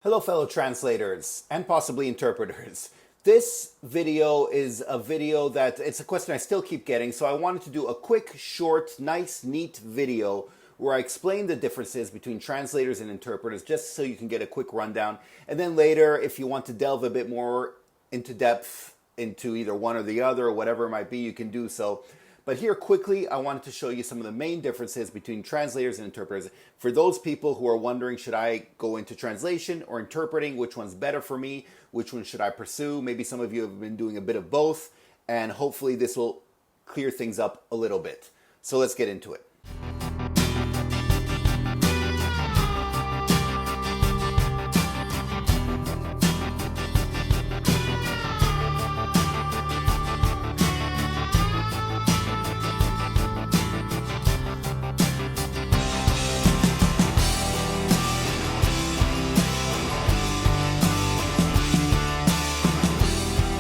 Hello, fellow translators and possibly interpreters. This video is a video that it's a question I still keep getting, so I wanted to do a quick, short, nice, neat video where I explain the differences between translators and interpreters just so you can get a quick rundown. And then later, if you want to delve a bit more into depth into either one or the other or whatever it might be, you can do so. But here quickly, I wanted to show you some of the main differences between translators and interpreters. For those people who are wondering, should I go into translation or interpreting? Which one's better for me? Which one should I pursue? Maybe some of you have been doing a bit of both, and hopefully this will clear things up a little bit. So let's get into it.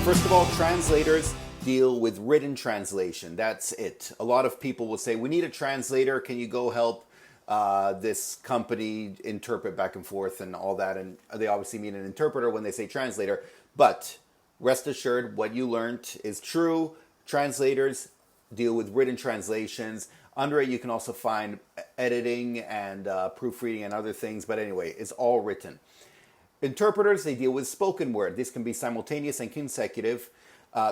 First of all, translators deal with written translation. That's it. A lot of people will say, we need a translator. Can you go help this company interpret back and forth and all that? And they obviously mean an interpreter when they say translator. But rest assured, what you learned is true. Translators deal with written translations. Under it, you can also find editing and proofreading and other things. But anyway, it's all written. Interpreters, they deal with spoken word. These can be simultaneous and consecutive.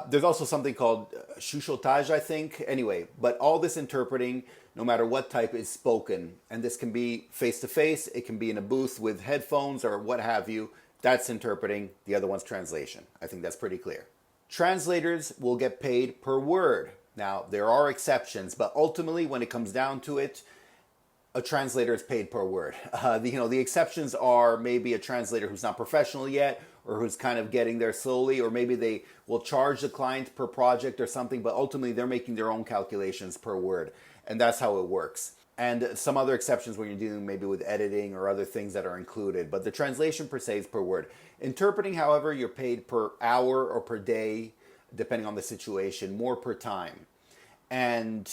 There's also something called chuchotage, I think. Anyway, but all this interpreting, no matter what type, is spoken. And this can be face-to-face. It can be in a booth with headphones or what have you. That's interpreting. The other one's translation. I think that's pretty clear. Translators will get paid per word. Now, there are exceptions, but ultimately, when it comes down to it, a translator is paid per word. The exceptions are maybe a translator who's not professional yet, or who's kind of getting there slowly, or maybe they will charge the client per project or something, but ultimately they're making their own calculations per word, and that's how it works. And some other exceptions when you're dealing maybe with editing or other things that are included, but the translation per se is per word. Interpreting, however, you're paid per hour or per day, depending on the situation, more per time. And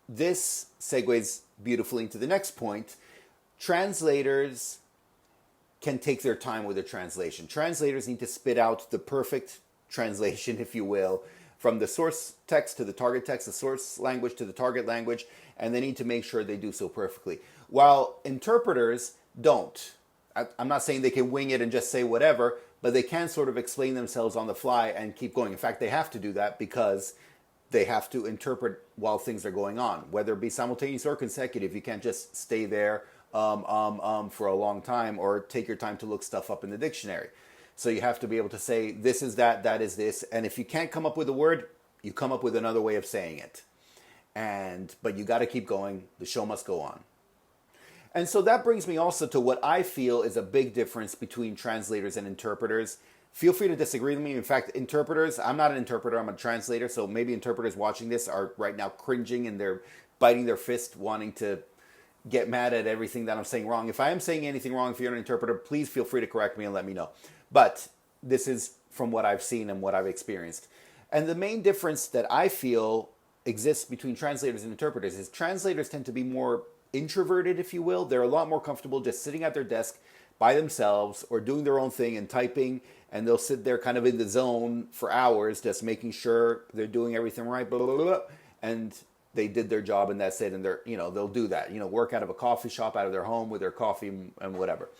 this segues beautifully into the next point. Translators can take their time with a translation. Translators need to spit out the perfect translation, if you will, from the source text to the target text, the source language to the target language, and they need to make sure they do so perfectly. While interpreters don't. I'm not saying they can wing it and just say whatever, but they can sort of explain themselves on the fly and keep going. In fact, they have to do that because they have to interpret while things are going on, whether it be simultaneous or consecutive. You can't just stay there for a long time or take your time to look stuff up in the dictionary. So you have to be able to say, this is that, that is this. And if you can't come up with a word, you come up with another way of saying it. But you got to keep going. The show must go on. And so that brings me also to what I feel is a big difference between translators and interpreters. Feel free to disagree with me. In fact, interpreters, I'm not an interpreter, I'm a translator, so maybe interpreters watching this are right now cringing and they're biting their fist, wanting to get mad at everything that I'm saying wrong. If I am saying anything wrong, if you're an interpreter, please feel free to correct me and let me know. But this is from what I've seen and what I've experienced. And the main difference that I feel exists between translators and interpreters is translators tend to be more introverted, if you will. They're a lot more comfortable just sitting at their desk by themselves or doing their own thing and typing, and they'll sit there kind of in the zone for hours just making sure they're doing everything right, blah, blah, blah, blah, and they did their job and that's it. And they'll do that, work out of a coffee shop, out of their home with their coffee and whatever.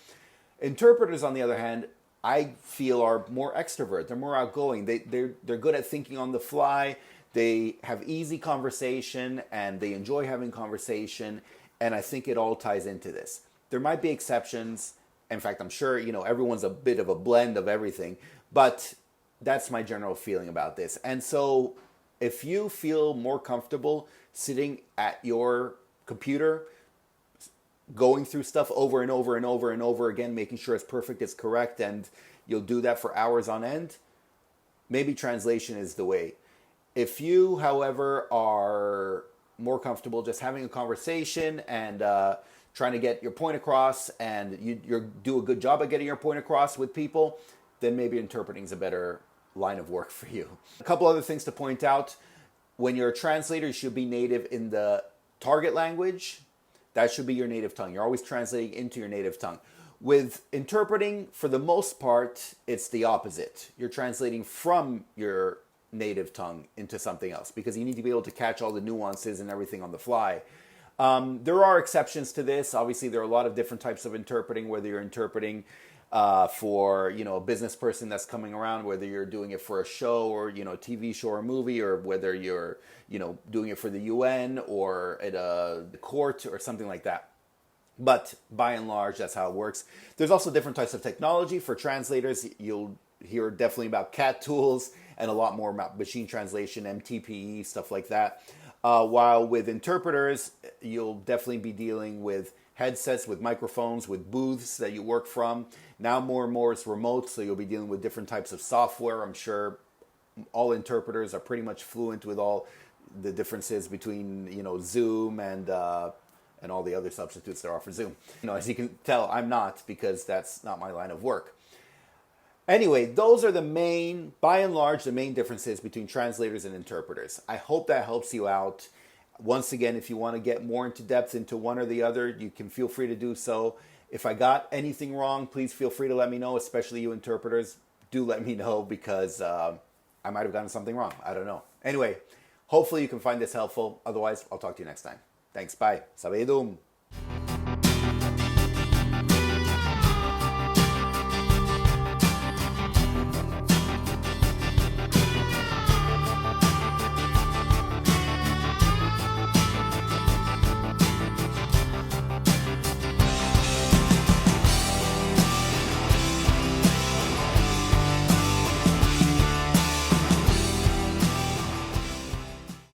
Interpreters, on the other hand, I feel are more extrovert. They're more outgoing. They're good at thinking on the fly. They have easy conversation and they enjoy having conversation. And I think it all ties into this. There might be exceptions. In fact, I'm sure, everyone's a bit of a blend of everything, but that's my general feeling about this. And so if you feel more comfortable sitting at your computer, going through stuff over and over and over and over again, making sure it's perfect, it's correct, and you'll do that for hours on end, maybe translation is the way. If you, however, are more comfortable just having a conversation and trying to get your point across, and you do a good job at getting your point across with people, then maybe interpreting is a better line of work for you. A couple other things to point out. When you're a translator, you should be native in the target language. That should be your native tongue. You're always translating into your native tongue. With interpreting, for the most part, it's the opposite. You're translating from your native tongue into something else because you need to be able to catch all the nuances and everything on the fly. There are exceptions to this. Obviously, there are a lot of different types of interpreting, whether you're interpreting for, a business person that's coming around, whether you're doing it for a show or, a TV show or a movie, or whether you're, doing it for the UN or at a court or something like that. But by and large, that's how it works. There's also different types of technology. For translators, you'll hear definitely about CAT tools and a lot more about machine translation, MTPE, stuff like that. While with interpreters, you'll definitely be dealing with headsets, with microphones, with booths that you work from. Now more and more it's remote, so you'll be dealing with different types of software. I'm sure all interpreters are pretty much fluent with all the differences between, Zoom and all the other substitutes there are for Zoom. As you can tell, I'm not, because that's not my line of work. Anyway, those are by and large, the main differences between translators and interpreters. I hope that helps you out. Once again, if you want to get more into depth into one or the other, you can feel free to do so. If I got anything wrong, please feel free to let me know, especially you interpreters. Do let me know, because I might have gotten something wrong. I don't know. Anyway, hopefully you can find this helpful. Otherwise, I'll talk to you next time. Thanks. Bye. Sabedum.